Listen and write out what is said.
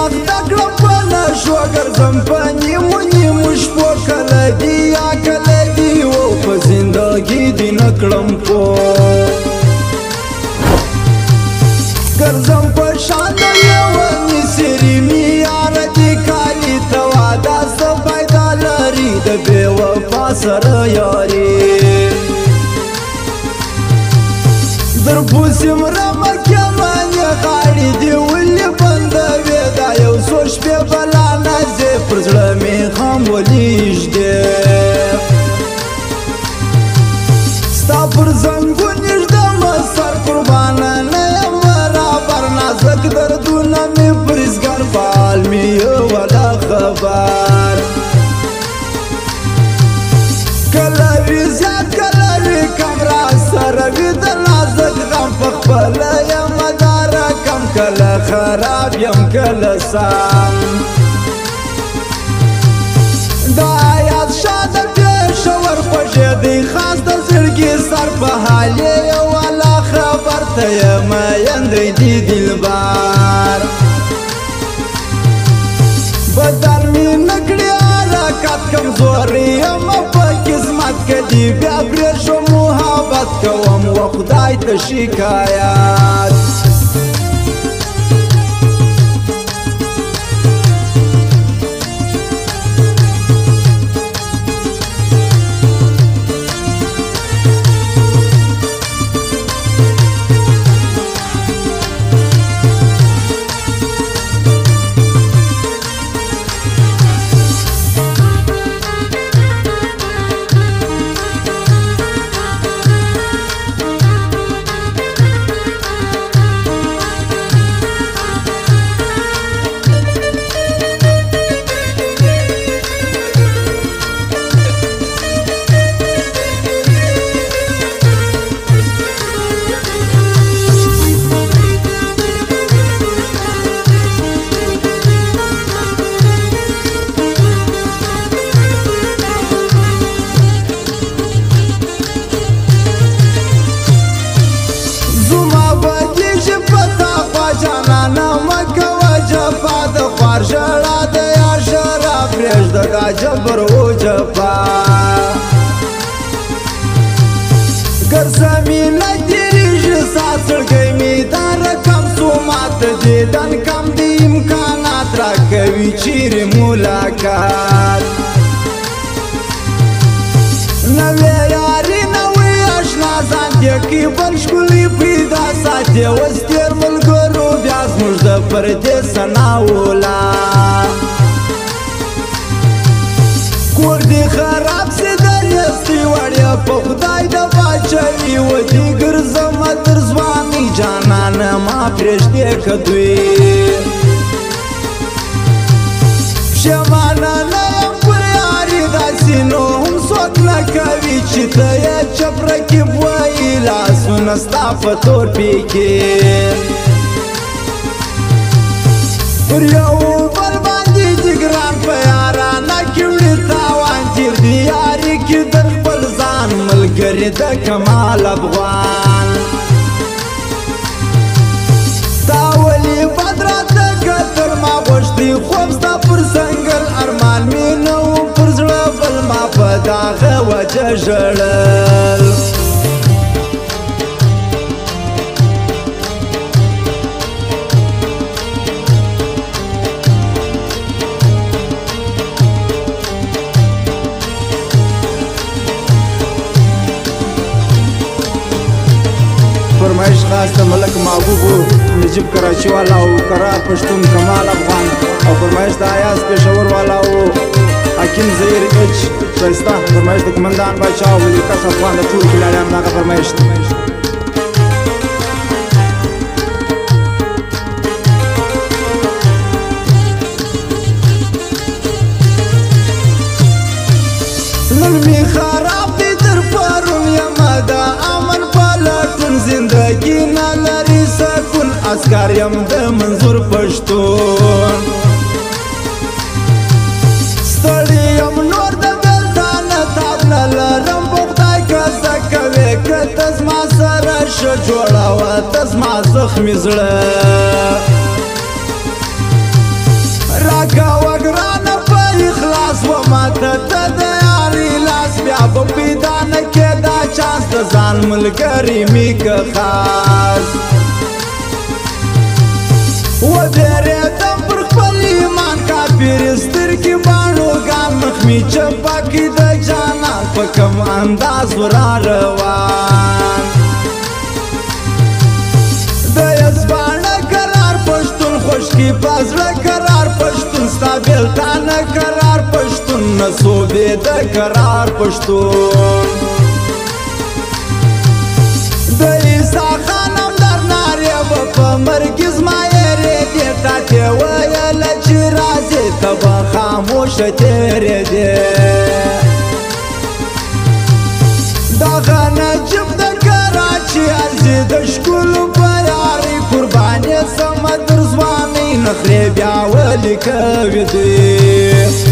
اخته کړم په نشو ګرځم په نیمو نیمو شپو کله دي یا کله دي و په زندګي دي نه کړم پوه ګرځم په شان د یوه سري مې یاره دې کالي ته واده څه فایده لري د بې وفا سره یاري در پوسې مرمه کمانې غاړې دې ولې بندوې دا یو څو شپې بلا نازې پر زړه مې خام ولیږدې ستا پر زنګون نږدمه سر قربانه نه یم برابر نازک دردونه مې پرېزګر فعال مې ولا خبر کله وي زیات کله وي کم را سره وي د نازک غم په خپله یم دا رقم کله خراب یم کله سم دا یاد شاده پېښور خوږېدی خاص د زړګي سر په حال یې والا خبر ته یم یندی دی دلبر بدن مې نه کړي حرکت کمزوري یم په قسمت کې دی بیا پرېښو محبت کوم و خدای ته شکایت ژړا د یا ژړا پرېږده دا جبر و جفا ګرځه مینه تېرېږي سات زړګی مې دا رقم څو ماته دیدن کم د امکانات راکوي چیرې ملاقات نوې یاري نوې اشنا ځان دې کې بل ښکلي پیدا ساتې اوس تېر ملګرو بیا زموږ د پردې ثنا ولا کور دې خراب سي د نیستۍ وړیا په خدای د باچوي و دې ګرځمه تر ځوانۍ جانانه ما پرېږدې که دوی پښېمانه نه یم پر یاري داسې نو هم څوک نه کوي چې ته یې چپ رقیب وایي لاسونه ستا په تور پیکې پر یو بل باندې دي ګران په یارانه کې وړي تاوان تېر دي یاري کې در خپل ځان ملګري د کمال افغان تا ولې بد راته کتل ما غوښتې خوب ستا پر څنګل ارمان مې نه و پر زړه بل ما په دغه وجه ژړل فرمایش خاص د ملک محبوب نجیب کراچی والا او قرار پښتون کمال افغان او فرمایش د ایاز پېښور والا او حکیم زهیر اچ ښایسته فرمایش د قمندان باچا او ولیکس افغان د ټولو کلاړیانو دغه فرمایش دی نن مې خراب دی در پرون یمه د امن پلټون زندګي نه لري سکون عسکر یم د منظور پښتون ستړی یم نور د بېلتانه تاب نه لرم په خدای که زه کوې که ته زما سره ښه جوړوه ته زما زخمي زړه به پیدا نه کېدا چانس د ځان ملګری می که خاص وبېرېدم پر خپل ایمان کافر سترګې باڼوګان مخ مې چپه کړي د جانان په کوم انداز را روان د یزبانه کرار پښتون خوشکي په زړه کرار پښتون ستا بېلتانه کرار پښتون نه صوبې د کرار پښتون د عیسی خان همدر نارې به په مرګ زما یېرېدې تا تې ویله چې راځې ته به خاموشه تېرېدې دغه نجیب د کراچي ارزي د ښکلو په یارۍ قربانې سمه در ځوانۍ نخرې بیا ولې کوي دوی